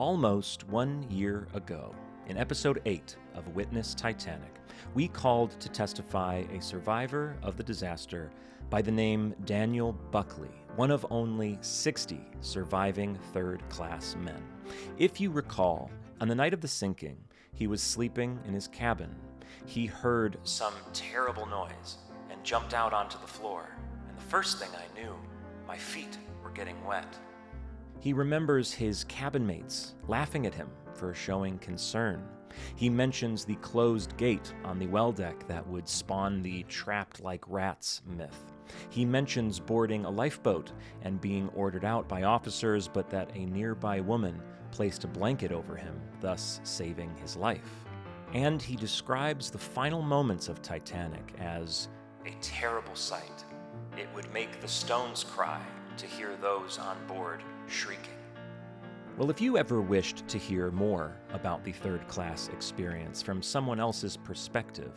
Almost 1 year ago, in episode 8 of Witness Titanic, we called to testify a survivor of the disaster by the name Daniel Buckley, one of only 60 surviving third-class men. If you recall, on the night of the sinking, he was sleeping in his cabin. He heard some terrible noise and jumped out onto the floor, and the first thing I knew, my feet were getting wet. He remembers his cabin mates laughing at him for showing concern. He mentions the closed gate on the well deck that would spawn the trapped like rats myth. He mentions boarding a lifeboat and being ordered out by officers, but that a nearby woman placed a blanket over him, thus saving his life. And he describes the final moments of Titanic as a terrible sight. It would make the stones cry to hear those on board shrieking. Well, if you ever wished to hear more about the third-class experience from someone else's perspective,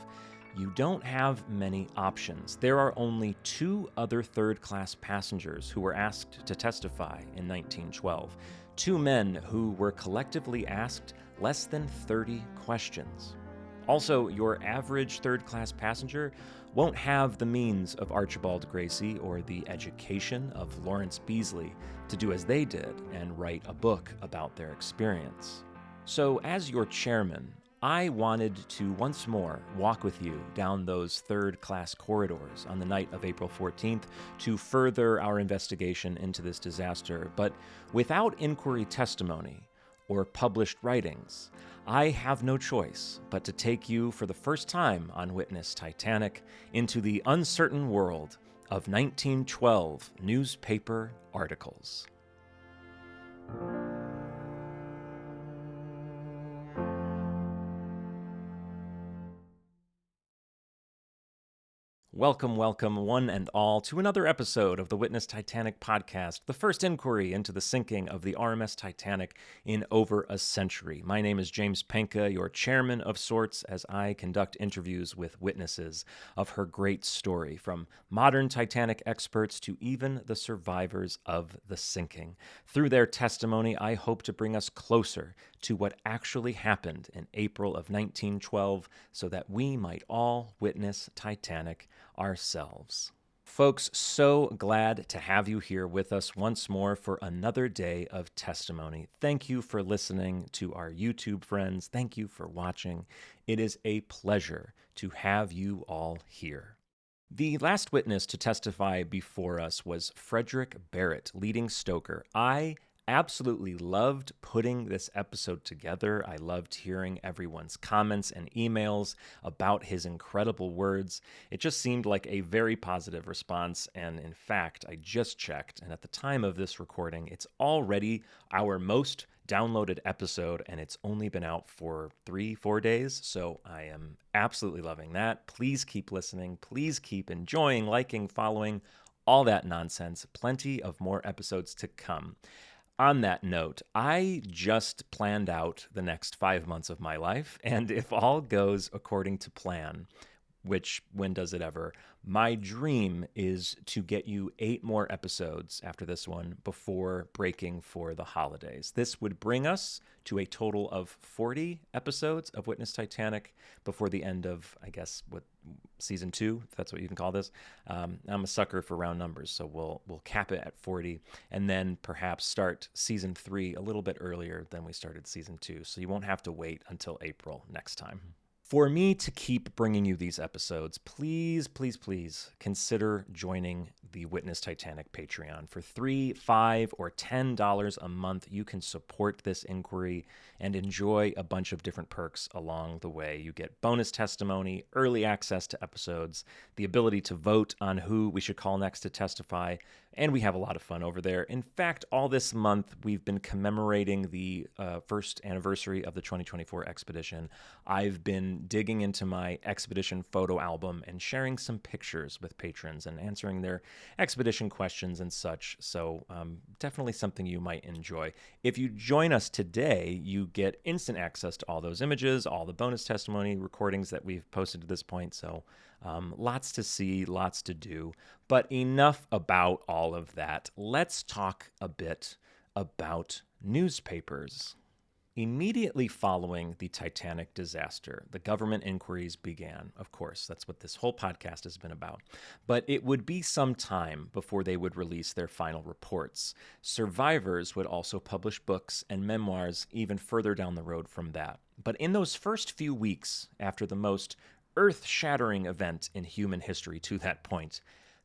you don't have many options. There are only 2 other third-class passengers who were asked to testify in 1912. 2 men who were collectively asked less than 30 questions. Also, your average third-class passenger won't have the means of Archibald Gracie or the education of Lawrence Beasley to do as they did and write a book about their experience. So, as your chairman, I wanted to once more walk with you down those third-class corridors on the night of April 14th to further our investigation into this disaster, but without inquiry testimony or published writings, I have no choice but to take you for the first time on Witness Titanic into the uncertain world of 1912 newspaper articles. Welcome, one and all, to another episode of the Witness Titanic Podcast, the first inquiry into the sinking of the RMS Titanic in over a century. My name is James Penca, your chairman of sorts, as I conduct interviews with witnesses of her great story, from modern Titanic experts to even the survivors of the sinking. Through their testimony, I hope to bring us closer to what actually happened in April of 1912 so that we might all witness Titanic ourselves. Folks, so glad to have you here with us once more for another day of testimony. Thank you for listening to our YouTube friends. Thank you for watching. It is a pleasure to have you all here. The last witness to testify before us was Frederick Barrett, leading stoker. I absolutely loved putting this episode together. I loved hearing everyone's comments and emails about his incredible words. It just seemed like a very positive response, and in fact, I just checked, and at the time of this recording, it's already our most downloaded episode, and it's only been out for 3-4 days, so I am absolutely loving that. Please keep listening. Please keep enjoying, liking, following, all that nonsense. Plenty of more episodes to come. On that note, I just planned out the next 5 months of my life, and if all goes according to plan, which when does it ever, my dream is to get you 8 more episodes after this one before breaking for the holidays. This would bring us to a total of 40 episodes of Witness Titanic before the end of, I guess, season 2, if that's what you can call this. I'm a sucker for round numbers, so we'll cap it at 40, and then perhaps start season 3 a little bit earlier than we started season 2, so you won't have to wait until April next time. For me to keep bringing you these episodes, please consider joining the Witness Titanic Patreon. For $3, $5, or $10 a month, you can support this inquiry and enjoy a bunch of different perks along the way. You get bonus testimony, early access to episodes, the ability to vote on who we should call next to testify, and we have a lot of fun over there. In fact, all this month, we've been commemorating the first anniversary of the 2024 expedition. I've been digging into my expedition photo album and sharing some pictures with patrons and answering their expedition questions and such. So definitely something you might enjoy. If you join us today, you get instant access to all those images, all the bonus testimony recordings that we've posted to this point. So lots to see, lots to do. But enough about all of that. Let's talk a bit about newspapers. Immediately following the Titanic disaster, the government inquiries began. Of course, that's what this whole podcast has been about. But it would be some time before they would release their final reports. Survivors would also publish books and memoirs even further down the road from that. But in those first few weeks, after the most earth-shattering event in human history to that point,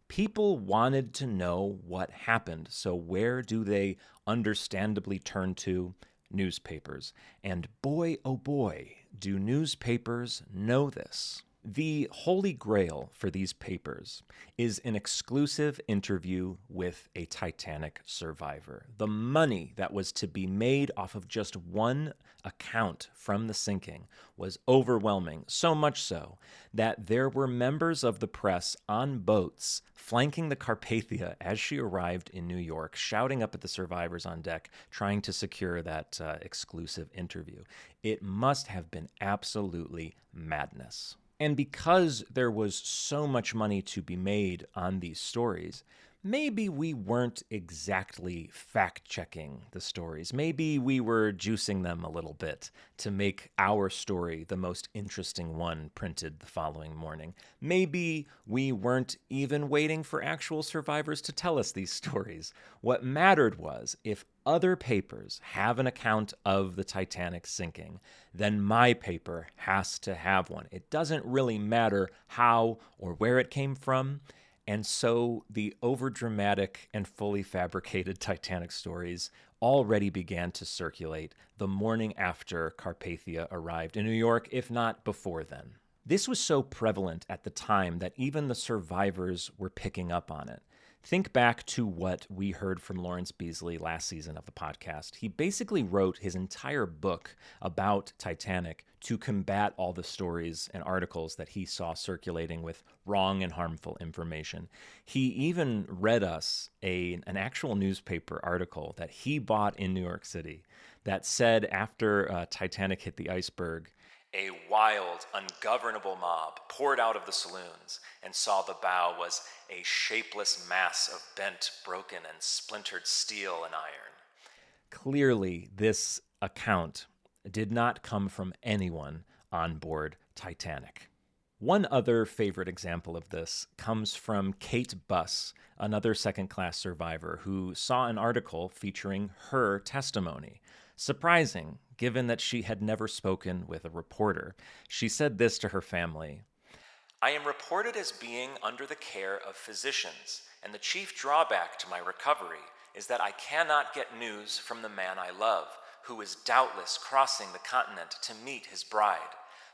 people wanted to know what happened. So where do they understandably turn to? Newspapers. And boy, oh boy, do newspapers know this. The holy grail for these papers is an exclusive interview with a Titanic survivor. The money that was to be made off of just one account from the sinking was overwhelming, so much so that there were members of the press on boats flanking the Carpathia as she arrived in New York, shouting up at the survivors on deck, trying to secure that exclusive interview. It must have been absolutely madness. And because there was so much money to be made on these stories, maybe we weren't exactly fact-checking the stories. Maybe we were juicing them a little bit to make our story the most interesting one printed the following morning. Maybe we weren't even waiting for actual survivors to tell us these stories. What mattered was, if other papers have an account of the Titanic sinking, then my paper has to have one. It doesn't really matter how or where it came from. And so the overdramatic and fully fabricated Titanic stories already began to circulate the morning after Carpathia arrived in New York, if not before then. This was so prevalent at the time that even the survivors were picking up on it. Think back to what we heard from Lawrence Beasley last season of the podcast. He basically wrote his entire book about Titanic to combat all the stories and articles that he saw circulating with wrong and harmful information. He even read us an actual newspaper article that he bought in New York City that said after Titanic hit the iceberg, a wild, ungovernable mob poured out of the saloons and saw the bow was a shapeless mass of bent, broken, and splintered steel and iron. Clearly, this account did not come from anyone on board Titanic. One other favorite example of this comes from Kate Buss, another second-class survivor who saw an article featuring her testimony. Surprising, given that she had never spoken with a reporter. She said this to her family: I am reported as being under the care of physicians, and the chief drawback to my recovery is that I cannot get news from the man I love, who is doubtless crossing the continent to meet his bride.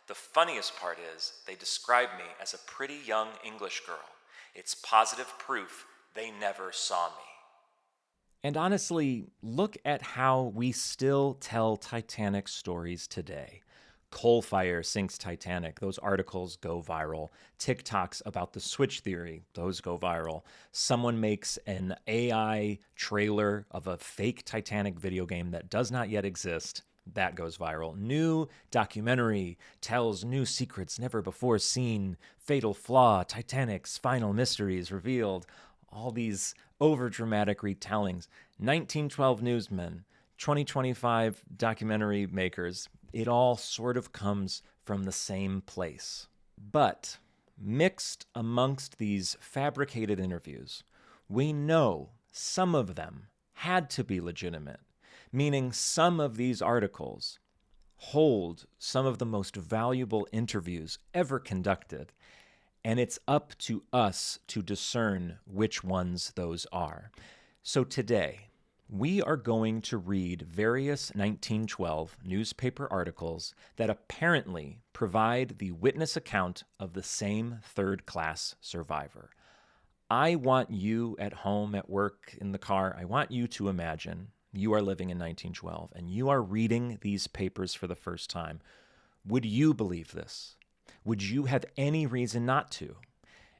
The funniest part is they describe me as a pretty young English girl. It's positive proof they never saw me. And honestly, look at how we still tell Titanic stories today. Coal fire sinks Titanic. Those articles go viral. TikToks about the switch theory. Those go viral. Someone makes an AI trailer of a fake Titanic video game that does not yet exist. That goes viral. New documentary tells new secrets never before seen. Fatal flaw. Titanic's final mysteries revealed. All these overdramatic retellings. 1912 newsmen. 2025 documentary makers. It all sort of comes from the same place. But mixed amongst these fabricated interviews, we know some of them had to be legitimate, meaning some of these articles hold some of the most valuable interviews ever conducted, and it's up to us to discern which ones those are. So today, we are going to read various 1912 newspaper articles that apparently provide the witness account of the same third-class survivor. I want you at home, at work, in the car, I want you to imagine you are living in 1912 and you are reading these papers for the first time. Would you believe this? Would you have any reason not to?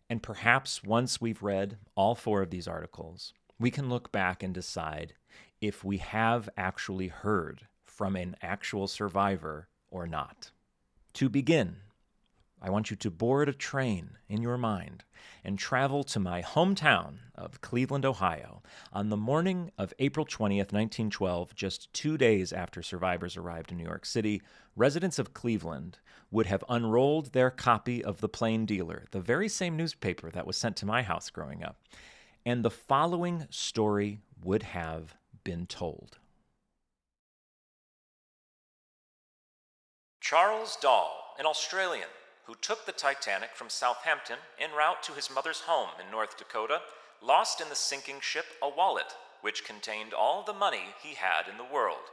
And perhaps once we've read all 4 of these articles, we can look back and decide if we have actually heard from an actual survivor or not. To begin, I want you to board a train in your mind and travel to my hometown of Cleveland, Ohio, on the morning of April 20th, 1912, just 2 days after survivors arrived in New York City. Residents of Cleveland would have unrolled their copy of The Plain Dealer, the very same newspaper that was sent to my house growing up, and the following story would have been told. Charles Dahl, an Australian who took the Titanic from Southampton en route to his mother's home in North Dakota, lost in the sinking ship a wallet which contained all the money he had in the world.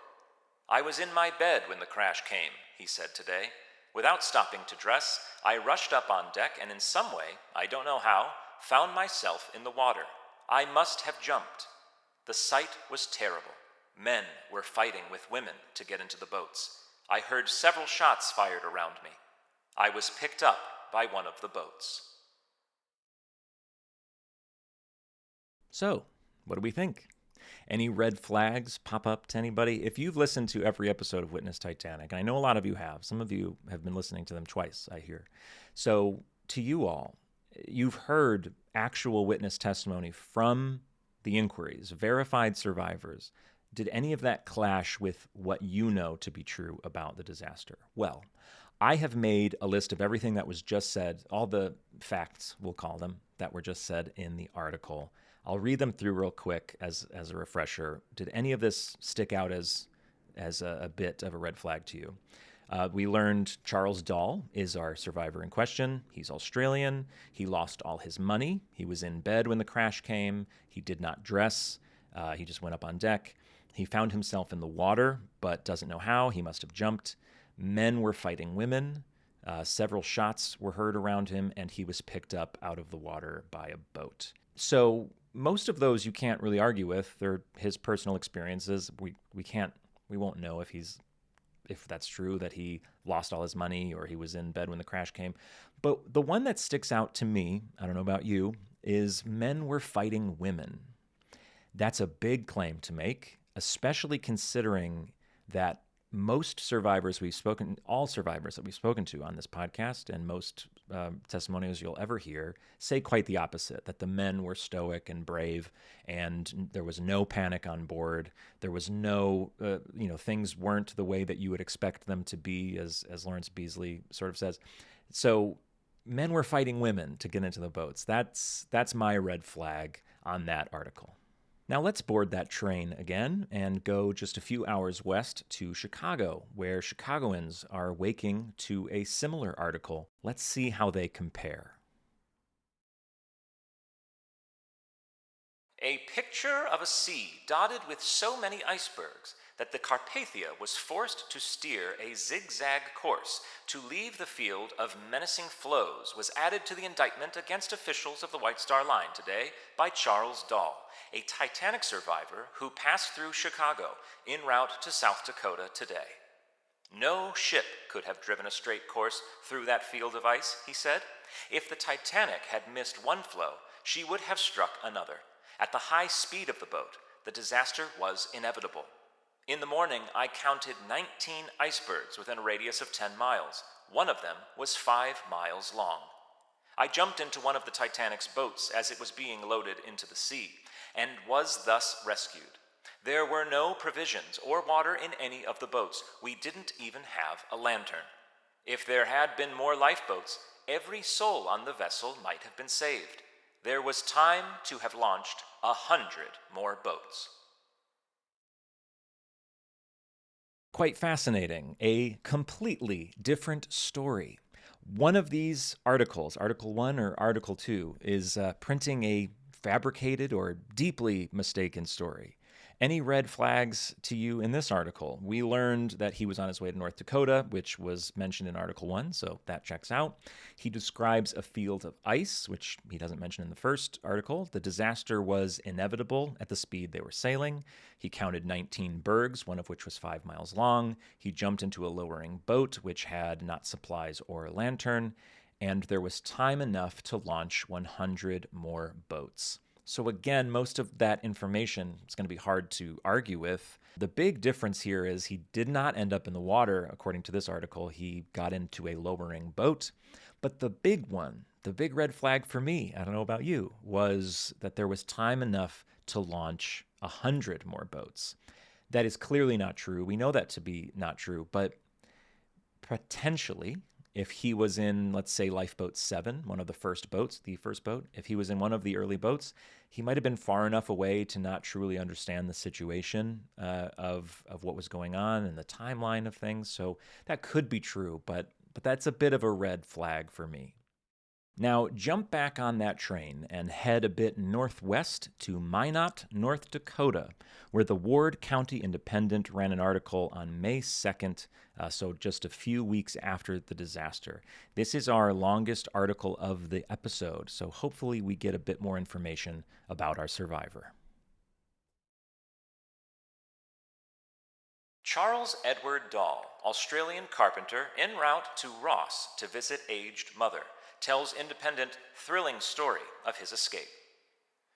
I was in my bed when the crash came, he said today. Without stopping to dress, I rushed up on deck and in some way, I don't know how, found myself in the water. I must have jumped. The sight was terrible. Men were fighting with women to get into the boats. I heard several shots fired around me. I was picked up by one of the boats. So, what do we think? Any red flags pop up to anybody? If you've listened to every episode of Witness Titanic, and I know a lot of you have, some of you have been listening to them twice, I hear. So, to you all, you've heard actual witness testimony from the inquiries, verified survivors. Did any of that clash with what you know to be true about the disaster? Well, I have made a list of everything that was just said, all the facts, we'll call them, that were just said in the article. I'll read them through real quick as a refresher. Did any of this stick out as a bit of a red flag to you? We learned Charles Dahl is our survivor in question. He's Australian. He lost all his money. He was in bed when the crash came. He did not dress. He just went up on deck. He found himself in the water, but doesn't know how. He must have jumped. Men were fighting women. Several shots were heard around him, and he was picked up out of the water by a boat. So most of those you can't really argue with. They're his personal experiences. We won't know if that's true, that he lost all his money or he was in bed when the crash came. But the one that sticks out to me, I don't know about you, is men were fighting women. That's a big claim to make, especially considering that most survivors we've spoken, all survivors that we've spoken to on this podcast and most testimonials you'll ever hear say quite the opposite, that the men were stoic and brave and there was no panic on board. There was no, things weren't the way that you would expect them to be, as Lawrence Beasley sort of says. So men were fighting women to get into the boats. That's my red flag on that article. Now let's board that train again and go just a few hours west to Chicago, where Chicagoans are waking to a similar article. Let's see how they compare. A picture of a sea dotted with so many icebergs that the Carpathia was forced to steer a zigzag course to leave the field of menacing floes was added to the indictment against officials of the White Star Line today by Charles Dahl, a Titanic survivor who passed through Chicago en route to South Dakota today. No ship could have driven a straight course through that field of ice, he said. If the Titanic had missed one floe, she would have struck another. At the high speed of the boat, the disaster was inevitable. In the morning, I counted 19 icebergs within a radius of 10 miles. One of them was 5 miles long. I jumped into one of the Titanic's boats as it was being loaded into the sea, and was thus rescued. There were no provisions or water in any of the boats. We didn't even have a lantern. If there had been more lifeboats, every soul on the vessel might have been saved. There was time to have launched 100 more boats. Quite fascinating. A completely different story. One of these articles, Article 1 or Article 2, is printing a fabricated or deeply mistaken story. Any red flags to you in this article? We learned that he was on his way to North Dakota, which was mentioned in Article 1, so that checks out. He describes a field of ice, which he doesn't mention in the first article. The disaster was inevitable at the speed they were sailing. He counted 19 bergs, one of which was 5 miles long. He jumped into a lowering boat, which had not supplies or a lantern, and there was time enough to launch 100 more boats. So again, most of that information is going to be hard to argue with. The big difference here is he did not end up in the water, according to this article. He got into a lowering boat. But the big one, the big red flag for me, I don't know about you, was that there was time enough to launch 100 more boats. That is clearly not true. We know that to be not true, but potentially, if he was in, let's say, Lifeboat 7, one of the first boats, if he was in one of the early boats, he might have been far enough away to not truly understand the situation of what was going on and the timeline of things. So that could be true, but that's a bit of a red flag for me. Now, jump back on that train and head a bit northwest to Minot, North Dakota, where the Ward County Independent ran an article on May 2nd, so just a few weeks after the disaster. This is our longest article of the episode, so hopefully we get a bit more information about our survivor. Charles Edward Dahl, Australian carpenter, en route to Ross to visit aged mother, tells Independent thrilling story of his escape.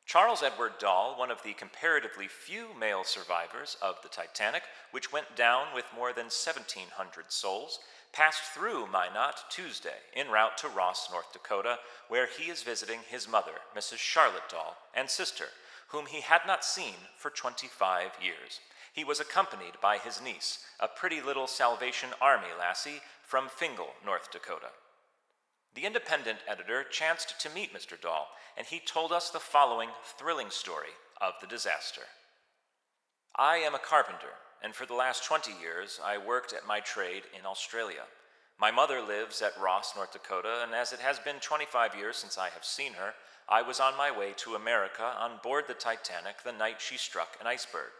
Charles Edward Dahl, one of the comparatively few male survivors of the Titanic, which went down with more than 1,700 souls, passed through Minot Tuesday en route to Ross, North Dakota, where he is visiting his mother, Mrs. Charlotte Dahl, and sister, whom he had not seen for 25 years. He was accompanied by his niece, a pretty little Salvation Army lassie from Fingal, North Dakota. The Independent editor chanced to meet Mr. Dahl, and he told us the following thrilling story of the disaster. I am a carpenter, and for the last 20 years I worked at my trade in Australia. My mother lives at Ross, North Dakota, and as it has been 25 years since I have seen her, I was on my way to America on board the Titanic the night she struck an iceberg.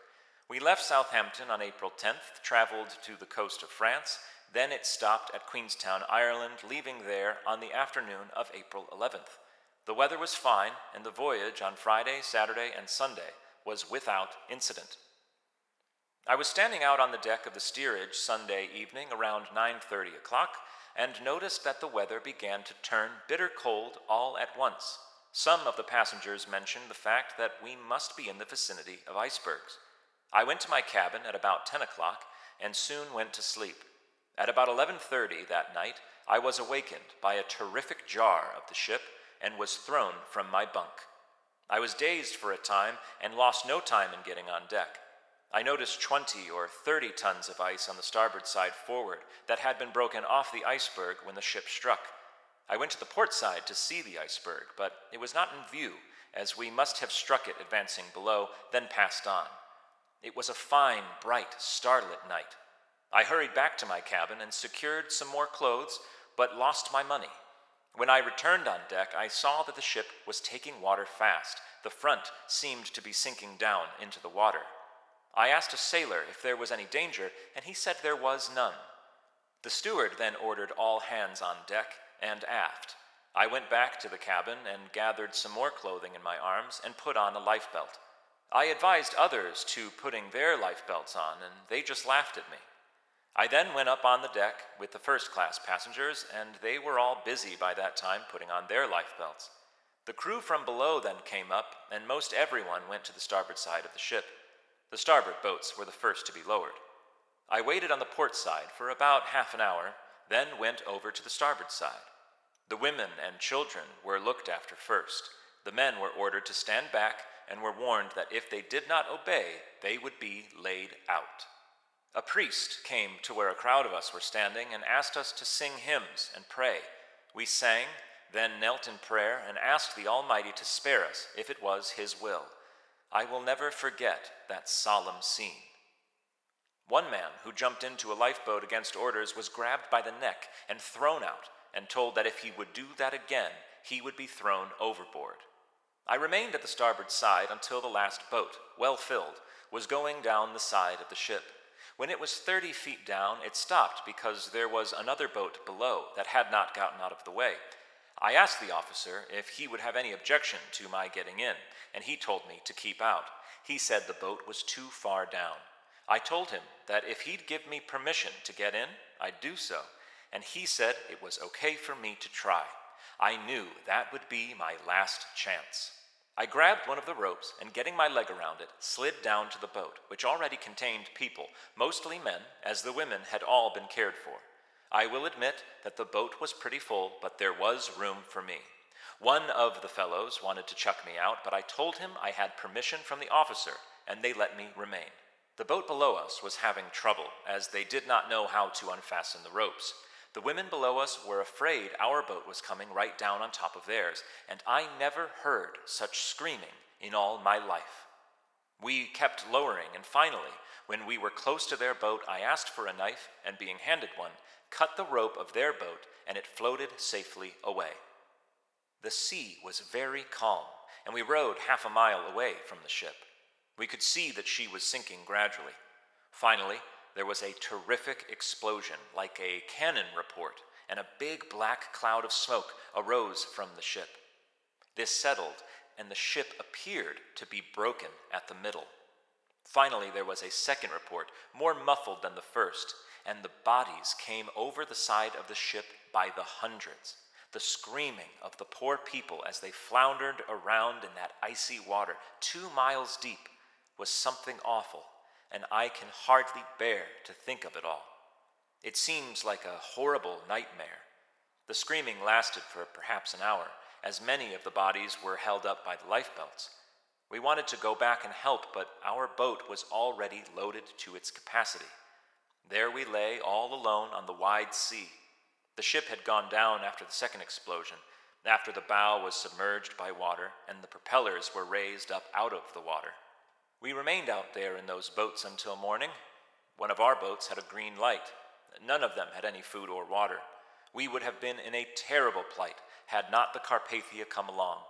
We left Southampton on April 10th, traveled to the coast of France. Then it stopped at Queenstown, Ireland, leaving there on the afternoon of April 11th. The weather was fine, and the voyage on Friday, Saturday, and Sunday was without incident. I was standing out on the deck of the steerage Sunday evening around 9:30 o'clock and noticed that the weather began to turn bitter cold all at once. Some of the passengers mentioned the fact that we must be in the vicinity of icebergs. I went to my cabin at about 10 o'clock and soon went to sleep. At about 11:30 that night, I was awakened by a terrific jar of the ship and was thrown from my bunk. I was dazed for a time and lost no time in getting on deck. I noticed 20 or 30 tons of ice on the starboard side forward that had been broken off the iceberg when the ship struck. I went to the port side to see the iceberg, but it was not in view, as we must have struck it advancing below, then passed on. It was a fine, bright, starlit night. I hurried back to my cabin and secured some more clothes, but lost my money. When I returned on deck, I saw that the ship was taking water fast. The front seemed to be sinking down into the water. I asked a sailor if there was any danger, and he said there was none. The steward then ordered all hands on deck and aft. I went back to the cabin and gathered some more clothing in my arms and put on a life belt. I advised others to putting their life belts on, and they just laughed at me. I then went up on the deck with the first-class passengers, and they were all busy by that time putting on their life belts. The crew from below then came up, and most everyone went to the starboard side of the ship. The starboard boats were the first to be lowered. I waited on the port side for about half an hour, then went over to the starboard side. The women and children were looked after first. The men were ordered to stand back and were warned that if they did not obey, they would be laid out. A priest came to where a crowd of us were standing and asked us to sing hymns and pray. We sang, then knelt in prayer and asked the Almighty to spare us if it was His will. I will never forget that solemn scene. One man who jumped into a lifeboat against orders was grabbed by the neck and thrown out and told that if he would do that again, he would be thrown overboard. I remained at the starboard side until the last boat, well filled, was going down the side of the ship. When it was 30 feet down, it stopped because there was another boat below that had not gotten out of the way. I asked the officer if he would have any objection to my getting in, and he told me to keep out. He said the boat was too far down. I told him that if he'd give me permission to get in, I'd do so, and he said it was okay for me to try. I knew that would be my last chance. I grabbed one of the ropes and, getting my leg around it, slid down to the boat, which already contained people, mostly men, as the women had all been cared for. I will admit that the boat was pretty full, but there was room for me. One of the fellows wanted to chuck me out, but I told him I had permission from the officer, and they let me remain. The boat below us was having trouble, as they did not know how to unfasten the ropes. The women below us were afraid our boat was coming right down on top of theirs, and I never heard such screaming in all my life. We kept lowering, and finally, when we were close to their boat, I asked for a knife, and being handed one, cut the rope of their boat, and it floated safely away. The sea was very calm, and we rowed 1/2 mile away from the ship. We could see that she was sinking gradually. Finally, there was a terrific explosion, like a cannon report, and a big black cloud of smoke arose from the ship. This settled, and the ship appeared to be broken at the middle. Finally, there was a second report, more muffled than the first, and the bodies came over the side of the ship by the hundreds. The screaming of the poor people as they floundered around in that icy water 2 miles deep was something awful, and I can hardly bear to think of it all. It seems like a horrible nightmare. The screaming lasted for perhaps an hour, as many of the bodies were held up by the lifebelts. We wanted to go back and help, but our boat was already loaded to its capacity. There we lay all alone on the wide sea. The ship had gone down after the second explosion, after the bow was submerged by water and the propellers were raised up out of the water. We remained out there in those boats until morning. One of our boats had a green light. None of them had any food or water. We would have been in a terrible plight had not the Carpathia come along.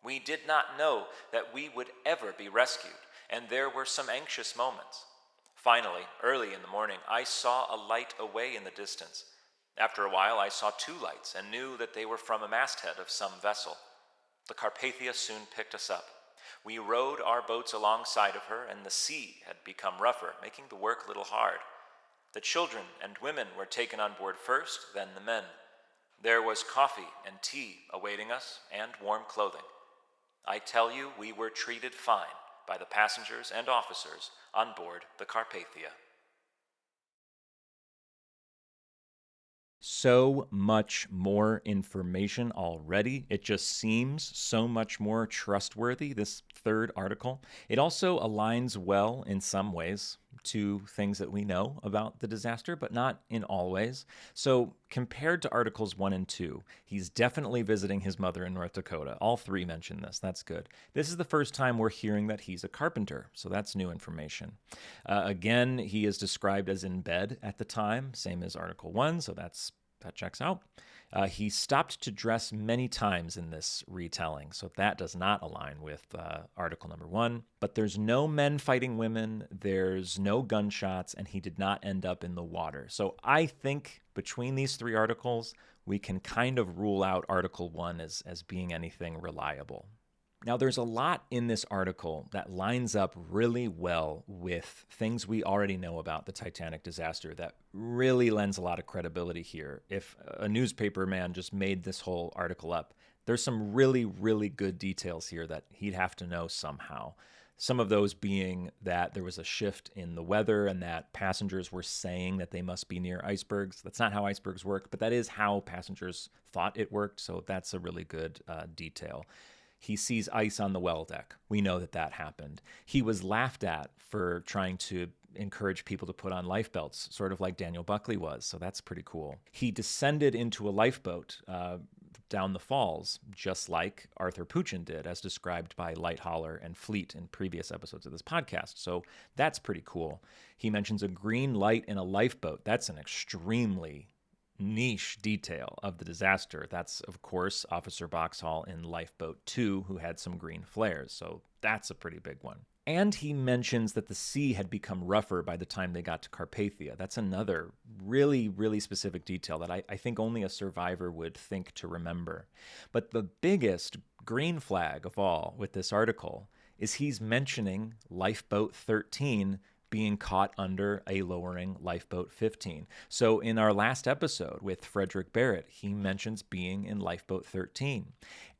We did not know that we would ever be rescued, and there were some anxious moments. Finally, early in the morning, I saw a light away in the distance. After a while, I saw 2 lights and knew that they were from a masthead of some vessel. The Carpathia soon picked us up. We rowed our boats alongside of her, and the sea had become rougher, making the work a little hard. The children and women were taken on board first, then the men. There was coffee and tea awaiting us, and warm clothing. I tell you, we were treated fine by the passengers and officers on board the Carpathia. So much more information already. It just seems so much more trustworthy, this third article. It also aligns well in some ways to things that we know about the disaster, but not in all ways. So compared to articles 1 and 2, he's definitely visiting his mother in North Dakota. All 3 mention this. That's good. This is the first time we're hearing that he's a carpenter, so that's new information. Again, he is described as in bed at the time, same as article 1, so that checks out. He stopped to dress many times in this retelling, so that does not align with article number 1. But there's no men fighting women, there's no gunshots, and he did not end up in the water. So I think between these 3 articles, we can kind of rule out article 1 as being anything reliable. Now, there's a lot in this article that lines up really well with things we already know about the Titanic disaster that really lends a lot of credibility here. If a newspaper man just made this whole article up, there's some really, really good details here that he'd have to know somehow. Some of those being that there was a shift in the weather and that passengers were saying that they must be near icebergs. That's not how icebergs work, but that is how passengers thought it worked, so that's a really good detail. He sees ice on the well deck. We know that that happened. He was laughed at for trying to encourage people to put on life belts, sort of like Daniel Buckley was, so that's pretty cool. He descended into a lifeboat down the falls, just like Arthur Puchin did, as described by Lighthaller and Fleet in previous episodes of this podcast, so that's pretty cool. He mentions a green light in a lifeboat. That's an extremely niche detail of the disaster. That's, of course, Officer Boxhall in Lifeboat 2, who had some green flares, so that's a pretty big one. And he mentions that the sea had become rougher by the time they got to Carpathia. That's another really, really specific detail that I think only a survivor would think to remember. But the biggest green flag of all with this article is he's mentioning Lifeboat 13 being caught under a lowering Lifeboat 15. So in our last episode with Frederick Barrett, he mentions being in Lifeboat 13.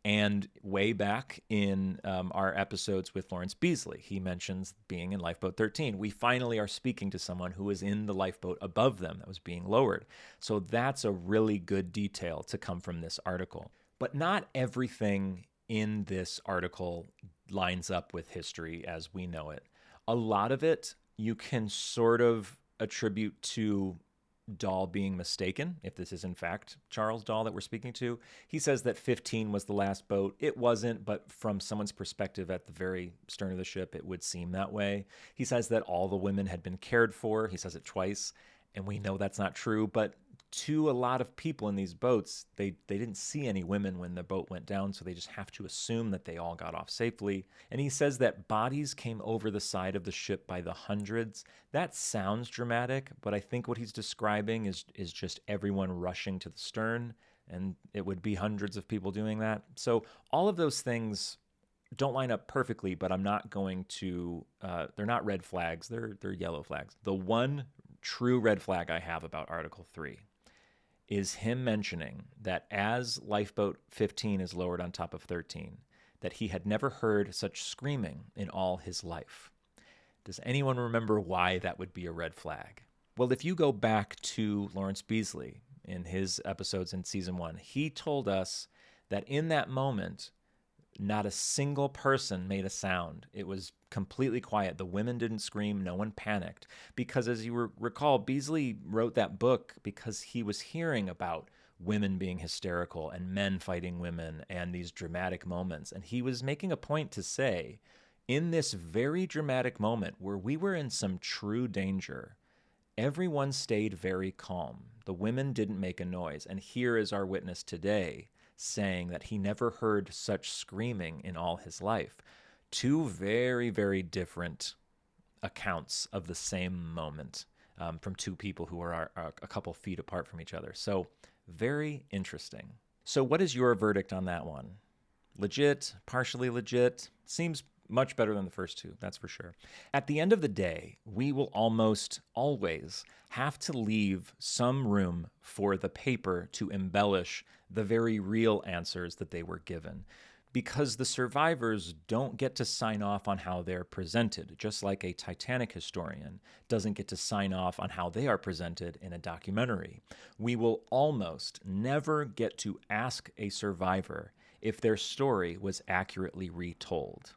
And way back in our episodes with Lawrence Beasley, he mentions being in Lifeboat 13. We finally are speaking to someone who was in the lifeboat above them that was being lowered. So that's a really good detail to come from this article. But not everything in this article lines up with history as we know it. A lot of it you can sort of attribute to Dahl being mistaken, if this is in fact Charles Dahl that we're speaking to. He says that 15 was the last boat. It wasn't, but from someone's perspective at the very stern of the ship, it would seem that way. He says that all the women had been cared for. He says it twice, and we know that's not true, but to a lot of people in these boats, they didn't see any women when the boat went down, so they just have to assume that they all got off safely. And he says that bodies came over the side of the ship by the hundreds. That sounds dramatic, but I think what he's describing is just everyone rushing to the stern, and it would be hundreds of people doing that. So all of those things don't line up perfectly, but I'm not going to, they're not red flags, they're yellow flags. The one true red flag I have about Article 3 is him mentioning that as Lifeboat 15 is lowered on top of 13, that he had never heard such screaming in all his life. Does anyone remember why that would be a red flag? Well, if you go back to Lawrence Beasley in his episodes in Season 1, he told us that in that moment, not a single person made a sound. It was completely quiet. The women didn't scream. No one panicked. Because as you recall, Beasley wrote that book because he was hearing about women being hysterical and men fighting women and these dramatic moments. And he was making a point to say, in this very dramatic moment where we were in some true danger, everyone stayed very calm. The women didn't make a noise. And here is our witness today, saying that he never heard such screaming in all his life. Two very, very different accounts of the same moment from two people who are a couple feet apart from each other. So very interesting. So what is your verdict on that one? Legit, partially legit? Seems much better than the first two, that's for sure. At the end of the day, we will almost always have to leave some room for the paper to embellish the very real answers that they were given, because the survivors don't get to sign off on how they're presented, just like a Titanic historian doesn't get to sign off on how they are presented in a documentary. We will almost never get to ask a survivor if their story was accurately retold.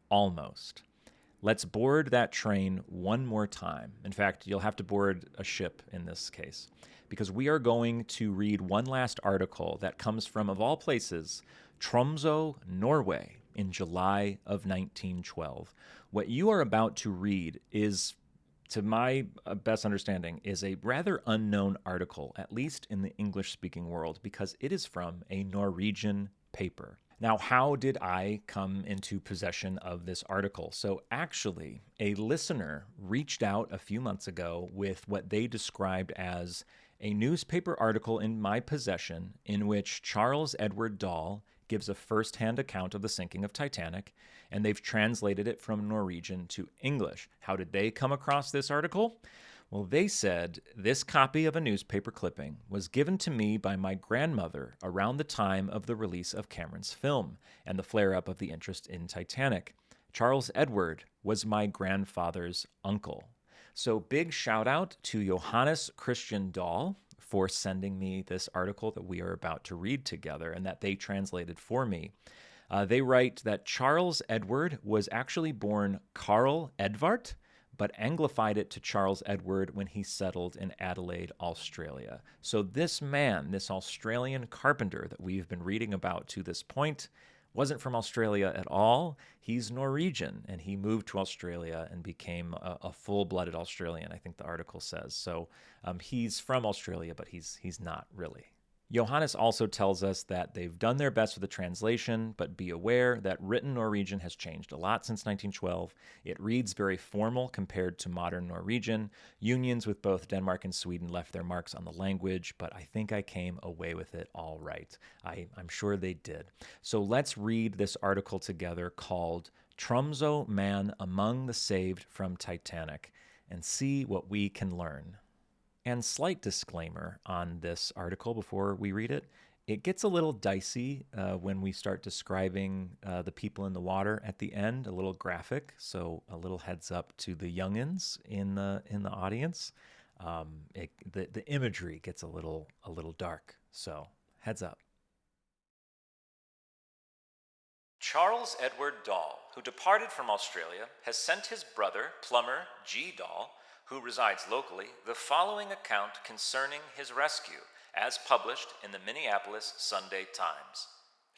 Almost. Let's board that train one more time. In fact, you'll have to board a ship in this case, because we are going to read one last article that comes from, of all places, Tromsø, Norway, in July of 1912. What you are about to read is, to my best understanding, is a rather unknown article, at least in the English-speaking world, because it is from a Norwegian paper. Now, how did I come into possession of this article? So actually, a listener reached out a few months ago with what they described as a newspaper article in my possession in which Charles Edward Dahl gives a first-hand account of the sinking of Titanic, and they've translated it from Norwegian to English. How did they come across this article? Well, they said, this copy of a newspaper clipping was given to me by my grandmother around the time of the release of Cameron's film and the flare-up of the interest in Titanic. Charles Edward was my grandfather's uncle. So big shout out to Johannes Kristian Dahl for sending me this article that we are about to read together and that they translated for me. They write that Charles Edward was actually born Karl Edvard, but anglified it to Charles Edward when he settled in Adelaide, Australia. So this man, this Australian carpenter that we've been reading about to this point, wasn't from Australia at all. He's Norwegian, and he moved to Australia and became a full-blooded Australian, I think the article says. So he's from Australia, but he's not really. Johannes also tells us that they've done their best with the translation, but be aware that written Norwegian has changed a lot since 1912. It reads very formal compared to modern Norwegian. Unions with both Denmark and Sweden left their marks on the language, but I think I came away with it all right. I'm sure they did. So let's read this article together called Tromsø Man Among the Saved from Titanic and see what we can learn. And slight disclaimer on this article before we read it. It gets a little dicey when we start describing the people in the water at the end, a little graphic. So a little heads up to the youngins in the audience. The imagery gets a little dark. So heads up. Charles Edward Dahl, who departed from Australia, has sent his brother, plumber G. Dahl, who resides locally, the following account concerning his rescue, as published in the Minneapolis Sunday Times.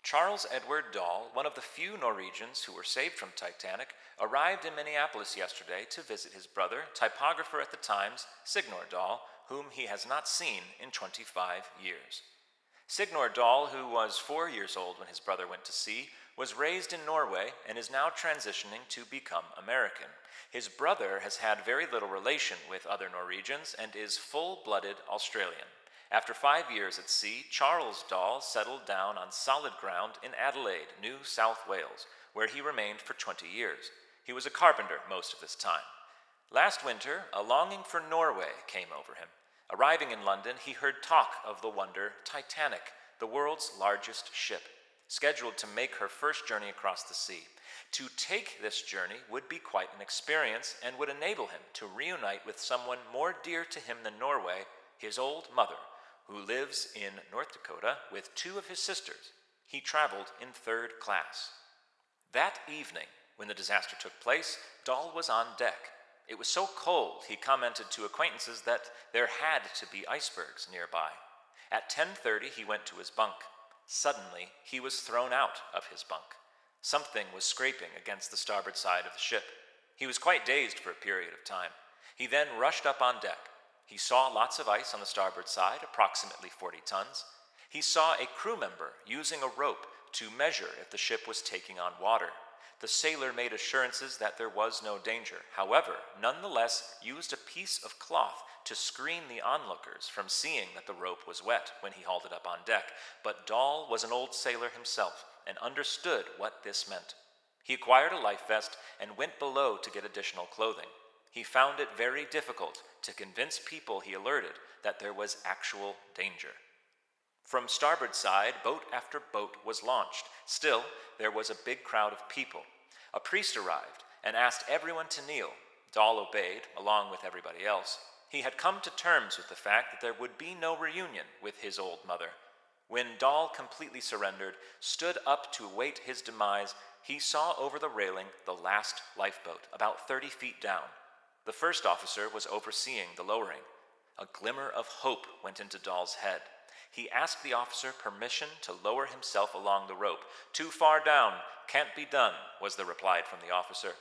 Charles Edward Dahl, one of the few Norwegians who were saved from Titanic, arrived in Minneapolis yesterday to visit his brother, typographer at the Times, Signor Dahl, whom he has not seen in 25 years. Signor Dahl, who was 4 years old when his brother went to sea, was raised in Norway and is now transitioning to become American. His brother has had very little relation with other Norwegians and is full-blooded Australian. After 5 years at sea, Charles Dahl settled down on solid ground in Adelaide, New South Wales, where he remained for 20 years. He was a carpenter most of this time. Last winter, a longing for Norway came over him. Arriving in London, he heard talk of the wonder Titanic, the world's largest ship, scheduled to make her first journey across the sea. To take this journey would be quite an experience and would enable him to reunite with someone more dear to him than Norway, his old mother, who lives in North Dakota with 2 of his sisters. He traveled in 3rd class. That evening, when the disaster took place, Dahl was on deck. It was so cold, he commented to acquaintances that there had to be icebergs nearby. At 10:30, he went to his bunk. Suddenly, he was thrown out of his bunk. Something was scraping against the starboard side of the ship. He was quite dazed for a period of time. He then rushed up on deck. He saw lots of ice on the starboard side, approximately 40 tons. He saw a crew member using a rope to measure if the ship was taking on water. The sailor made assurances that there was no danger, however, nonetheless used a piece of cloth to screen the onlookers from seeing that the rope was wet when he hauled it up on deck. But Dahl was an old sailor himself and understood what this meant. He acquired a life vest and went below to get additional clothing. He found it very difficult to convince people he alerted that there was actual danger. From starboard side, boat after boat was launched. Still, there was a big crowd of people. A priest arrived and asked everyone to kneel. Dahl obeyed, along with everybody else. He had come to terms with the fact that there would be no reunion with his old mother. When Dahl completely surrendered, stood up to await his demise, he saw over the railing the last lifeboat, about 30 feet down. The first officer was overseeing the lowering. A glimmer of hope went into Dahl's head. He asked the officer permission to lower himself along the rope. "Too far down, can't be done," was the reply from the officer.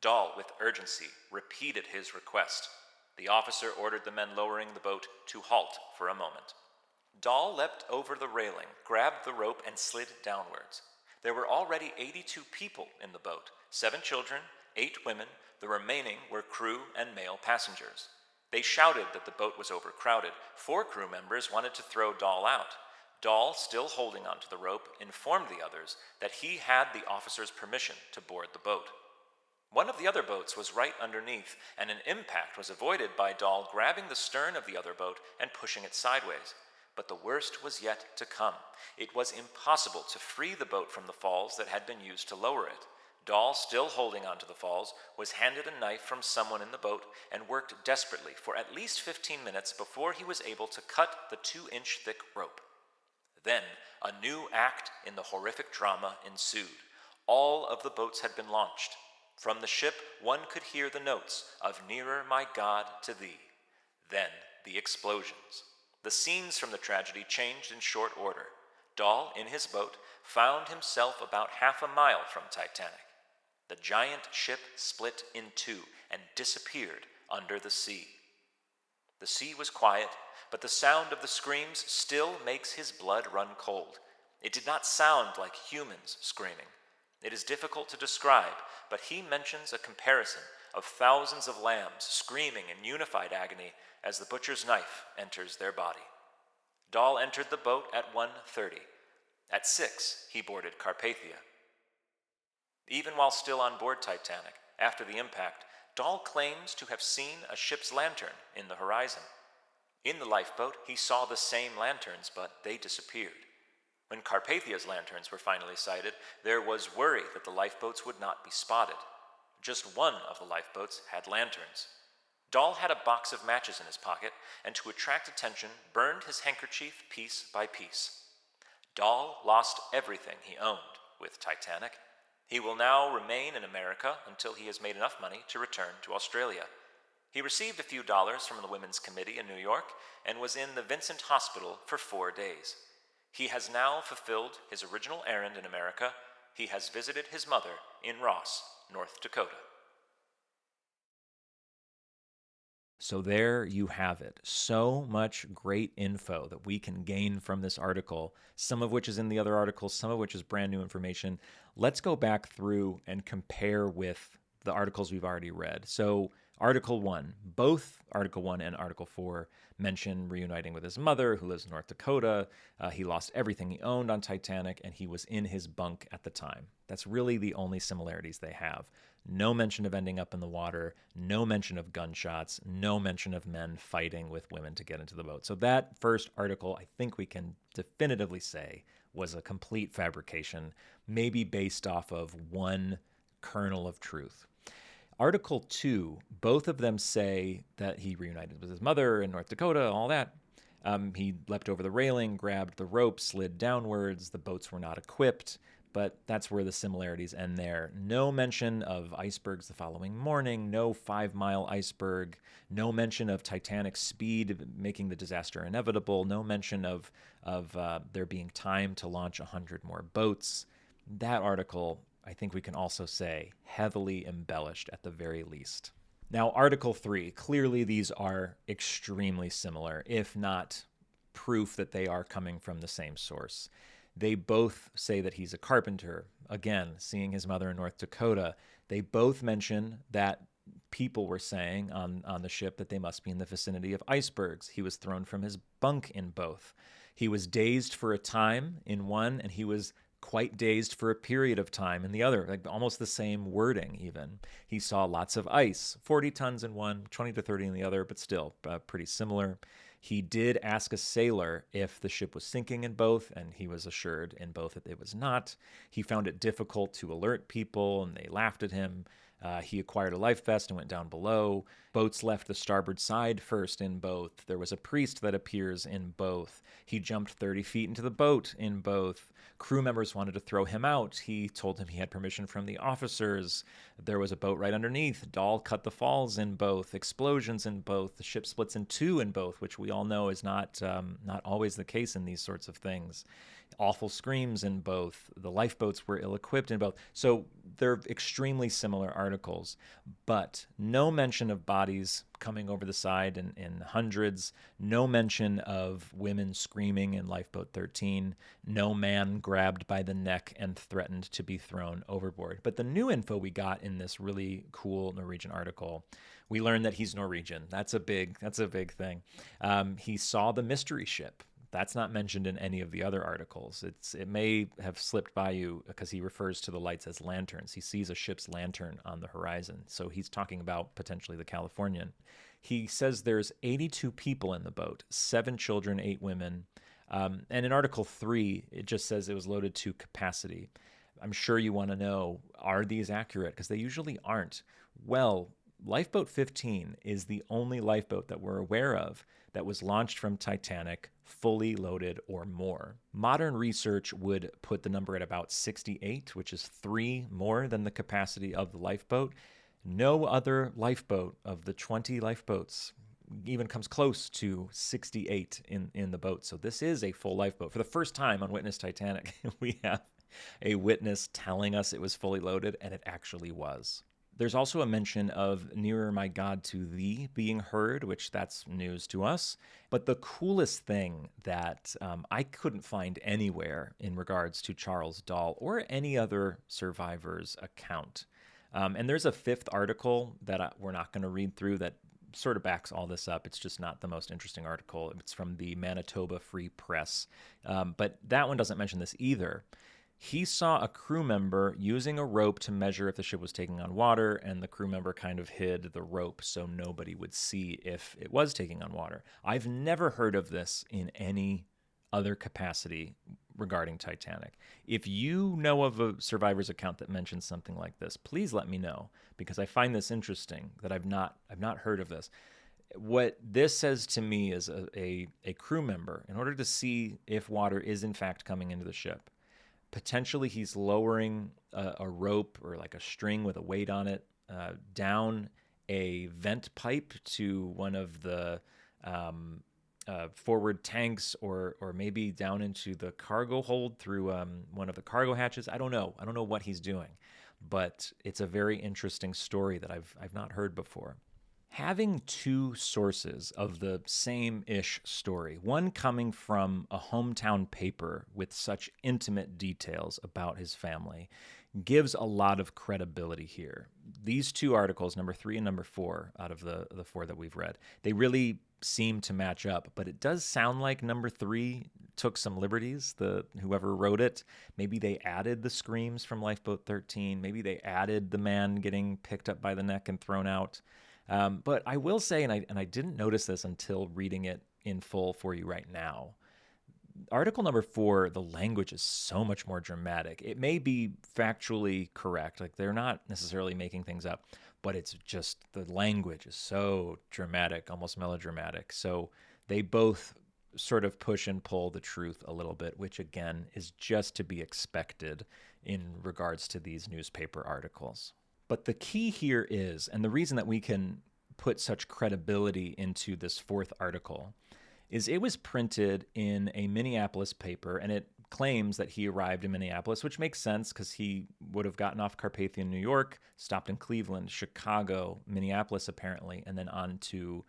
Dahl, with urgency, repeated his request. The officer ordered the men lowering the boat to halt for a moment. Dahl leapt over the railing, grabbed the rope, and slid downwards. There were already 82 people in the boat, 7 children, 8 women. The remaining were crew and male passengers. They shouted that the boat was overcrowded. 4 crew members wanted to throw Dahl out. Dahl, still holding onto the rope, informed the others that he had the officer's permission to board the boat. One of the other boats was right underneath, and an impact was avoided by Dahl grabbing the stern of the other boat and pushing it sideways. But the worst was yet to come. It was impossible to free the boat from the falls that had been used to lower it. Dahl, still holding onto the falls, was handed a knife from someone in the boat and worked desperately for at least 15 minutes before he was able to cut the 2-inch thick rope. Then, a new act in the horrific drama ensued. All of the boats had been launched. From the ship, one could hear the notes of "Nearer, my God, to thee." Then, the explosions. The scenes from the tragedy changed in short order. Dahl, in his boat, found himself about half a mile from Titanic. The giant ship split in 2 and disappeared under the sea. The sea was quiet, but the sound of the screams still makes his blood run cold. It did not sound like humans screaming. It is difficult to describe, but he mentions a comparison of thousands of lambs screaming in unified agony as the butcher's knife enters their body. Dahl entered the boat at 1:30. At 6, he boarded Carpathia. Even while still on board Titanic, after the impact, Dahl claims to have seen a ship's lantern in the horizon. In the lifeboat, he saw the same lanterns, but they disappeared. When Carpathia's lanterns were finally sighted, there was worry that the lifeboats would not be spotted. Just one of the lifeboats had lanterns. Dahl had a box of matches in his pocket, and to attract attention, burned his handkerchief piece by piece. Dahl lost everything he owned with Titanic. He will now remain in America until he has made enough money to return to Australia. He received a few dollars from the Women's Committee in New York and was in the Vincent Hospital for 4 days. He has now fulfilled his original errand in America. He has visited his mother in Ross, North Dakota. So there you have it. So much great info that we can gain from this article, some of which is in the other articles, some of which is brand new information. Let's go back through and compare with the articles we've already read. So Article 1, both Article 1 and Article 4 mention reuniting with his mother, who lives in North Dakota. He lost everything he owned on Titanic, and he was in his bunk at the time. That's really the only similarities they have. No mention of ending up in the water, no mention of gunshots, no mention of men fighting with women to get into the boat. So that first article, I think we can definitively say, was a complete fabrication, maybe based off of one kernel of truth. Article 2, both of them say that he reunited with his mother in North Dakota, all that. He leapt over the railing, grabbed the rope, slid downwards. The boats were not equipped, but that's where the similarities end there. No mention of icebergs the following morning, no 5-mile iceberg, no mention of Titanic's speed making the disaster inevitable, no mention of there being time to launch 100 more boats. That article, I think we can also say, heavily embellished at the very least. Now, Article 3, clearly these are extremely similar, if not proof that they are coming from the same source. They both say that he's a carpenter. Again, seeing his mother in North Dakota. They both mention that people were saying on the ship that they must be in the vicinity of icebergs. He was thrown from his bunk in both. He was dazed for a time in one, and he was quite dazed for a period of time in the other, like almost the same wording even. He saw lots of ice, 40 tons in one, 20 to 30 in the other, but still pretty similar. He did ask a sailor if the ship was sinking in both, and he was assured in both that it was not. He found it difficult to alert people, and they laughed at him. He acquired a life vest and went down below. Boats left the starboard side first in both. There was a priest that appears in both. He jumped 30 feet into the boat in both. Crew members wanted to throw him out. He told them he had permission from the officers. There was a boat right underneath. Dahl cut the falls in both. Explosions in both. The ship splits in two in both, which we all know is not always the case in these sorts of things. Awful screams in both. The lifeboats were ill-equipped in both. So they're extremely similar articles, but no mention of bodies coming over the side in hundreds, no mention of women screaming in Lifeboat 13, no man grabbed by the neck and threatened to be thrown overboard. But the new info we got in this really cool Norwegian article, we learned that he's Norwegian. That's a big thing. He saw the mystery ship. That's not mentioned in any of the other articles. It may have slipped by you because he refers to the lights as lanterns. He sees a ship's lantern on the horizon. So he's talking about potentially the Californian. He says there's 82 people in the boat, 7 children, 8 women. And in Article 3, it just says it was loaded to capacity. I'm sure you want to know, are these accurate? Because they usually aren't. Well, Lifeboat 15 is the only lifeboat that we're aware of that was launched from Titanic fully loaded or more. Modern research would put the number at about 68, which is 3 more than the capacity of the lifeboat. No other lifeboat of the 20 lifeboats even comes close to 68 in the boat. So this is a full lifeboat. For the first time on Witness Titanic, we have a witness telling us it was fully loaded, and it actually was. There's also a mention of Nearer My God to Thee being heard, which that's news to us. But the coolest thing that I couldn't find anywhere in regards to Charles Dahl or any other survivor's account. And there's a 5th article that we're not going to read through that sort of backs all this up. It's just not the most interesting article. It's from the Manitoba Free Press. But that one doesn't mention this either. He saw a crew member using a rope to measure if the ship was taking on water, and the crew member kind of hid the rope so nobody would see if it was taking on water. I've never heard of this in any other capacity regarding Titanic. If you know of a survivor's account that mentions something like this, please let me know, because I find this interesting that I've not heard of this. What this says to me is a crew member, in order to see if water is in fact coming into the ship, potentially he's lowering a rope or like a string with a weight on it down a vent pipe to one of the forward tanks, or maybe down into the cargo hold through one of the cargo hatches. I don't know what he's doing, but it's a very interesting story that I've not heard before. Having two sources of the same-ish story, one coming from a hometown paper with such intimate details about his family, gives a lot of credibility here. These two articles, number 3 and number 4, out of the 4 that we've read, they really seem to match up, but it does sound like number 3 took some liberties. Whoever wrote it, maybe they added the screams from Lifeboat 13, maybe they added the man getting picked up by the neck and thrown out. But I will say, and I didn't notice this until reading it in full for you right now, article number 4, the language is so much more dramatic. It may be factually correct, like they're not necessarily making things up, but it's just the language is so dramatic, almost melodramatic. So they both sort of push and pull the truth a little bit, which again is just to be expected in regards to these newspaper articles. But the key here is, and the reason that we can put such credibility into this 4th article, is it was printed in a Minneapolis paper, and it claims that he arrived in Minneapolis, which makes sense because he would have gotten off Carpathian, New York, stopped in Cleveland, Chicago, Minneapolis apparently, and then on to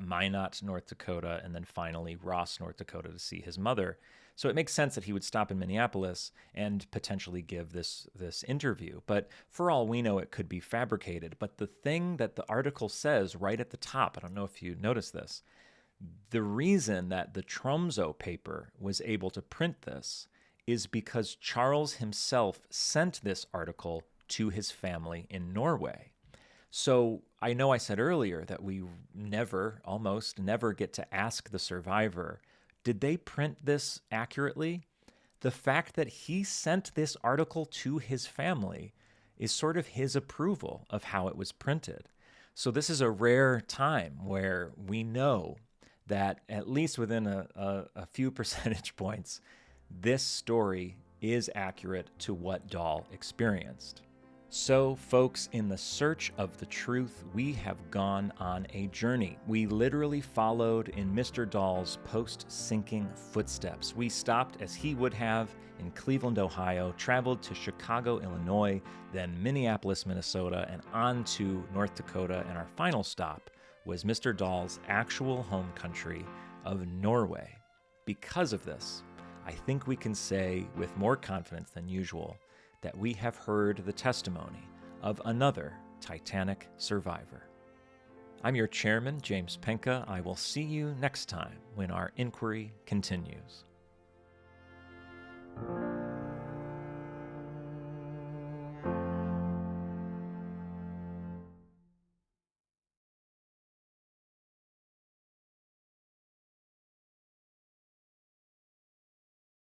Minot, North Dakota, and then finally Ross, North Dakota to see his mother. So it makes sense that he would stop in Minneapolis and potentially give this interview. But for all we know, it could be fabricated. But the thing that the article says right at the top, I don't know if you noticed this, the reason that the Tromsø paper was able to print this is because Charles himself sent this article to his family in Norway. So I know I said earlier that we almost never get to ask the survivor, did they print this accurately? The fact that he sent this article to his family is sort of his approval of how it was printed. So this is a rare time where we know that at least within a few percentage points, this story is accurate to what Dahl experienced. So, folks, in the search of the truth, we have gone on a journey. We literally followed in Mr. Dahl's post-sinking footsteps. We stopped, as he would have, in Cleveland, Ohio, traveled to Chicago, Illinois, then Minneapolis, Minnesota, and on to North Dakota, and our final stop was Mr. Dahl's actual home country of Norway. Because of this, I think we can say with more confidence than usual that we have heard the testimony of another Titanic survivor. I'm your chairman, James Penca. I will see you next time when our inquiry continues.